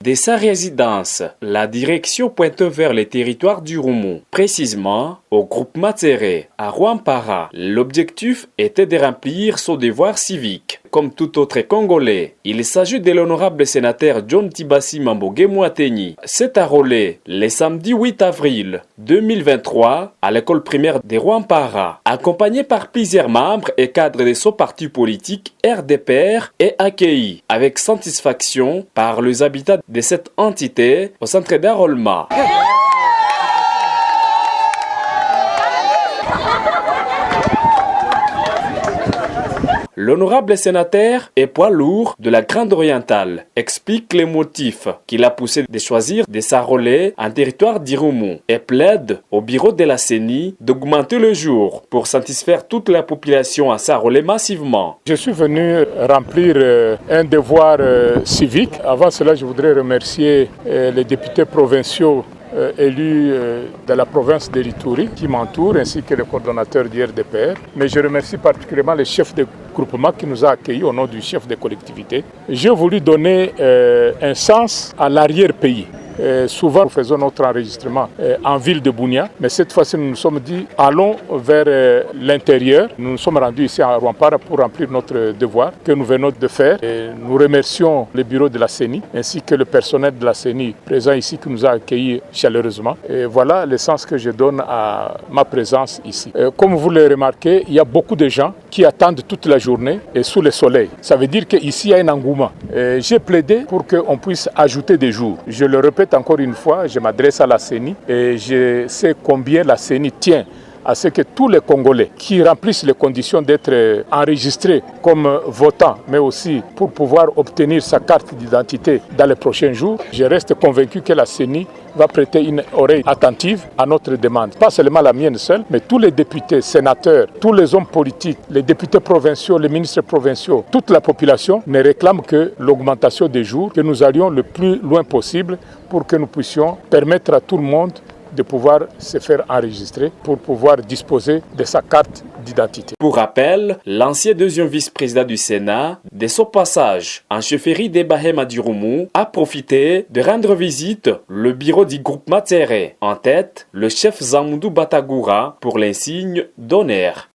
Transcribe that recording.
De sa résidence, la direction pointe vers les territoires du Roumou, précisément au groupe Matséré, à Rwampara. L'objectif était de remplir son devoir civique. Comme tout autre Congolais, il s'agit de l'honorable sénateur John Tibassi Mambogue Mouateni. C'est enrôlé le samedi 8 avril 2023 à l'école primaire de Rwampara, accompagné par plusieurs membres et cadres de son parti politique RDPR et accueilli avec satisfaction par les habitants de cette entité au centre d'enrôlement. L'honorable sénateur et poids lourd de la Grande Orientale explique les motifs qui l'a poussé de choisir de s'enrôler en territoire d'Irumu et plaide au bureau de la CENI d'augmenter le jour pour satisfaire toute la population à s'enrôler massivement. Je suis venu remplir un devoir civique. Avant cela, je voudrais remercier les députés provinciaux élus de la province de l'Ituri qui m'entourent, ainsi que le coordonnateur du RDPR. Mais je remercie particulièrement les chefs de groupement qui nous a accueillis au nom du chef des collectivités. J'ai voulu donner un sens à l'arrière-pays. Souvent, nous faisons notre enregistrement en ville de Bunia, mais cette fois-ci, nous nous sommes dit, allons vers l'intérieur. Nous nous sommes rendus ici à Rwampara pour remplir notre devoir que nous venons de faire. Et nous remercions le bureau de la CENI ainsi que le personnel de la CENI présent ici qui nous a accueillis chaleureusement. Et voilà le sens que je donne à ma présence ici. Comme vous le remarquez, il y a beaucoup de gens qui attendent toute la journée et sous le soleil. Ça veut dire qu'ici, il y a un engouement. J'ai plaidé pour qu'on puisse ajouter des jours. Je le répète encore une fois, je m'adresse à la CENI et je sais combien la CENI tient à ce que tous les Congolais qui remplissent les conditions d'être enregistrés comme votants, mais aussi pour pouvoir obtenir sa carte d'identité dans les prochains jours, je reste convaincu que la CENI va prêter une oreille attentive à notre demande. Pas seulement la mienne seule, mais tous les députés, sénateurs, tous les hommes politiques, les députés provinciaux, les ministres provinciaux, toute la population ne réclame que l'augmentation des jours, que nous allions le plus loin possible pour que nous puissions permettre à tout le monde de pouvoir se faire enregistrer pour pouvoir disposer de sa carte d'identité. Pour rappel, l'ancien deuxième vice-président du Sénat, de son passage en chefferie des Bahema du Roumou, a profité de rendre visite le bureau du groupe Matséré. En tête, le chef Zamundou Batagoura pour l'insigne d'honneur.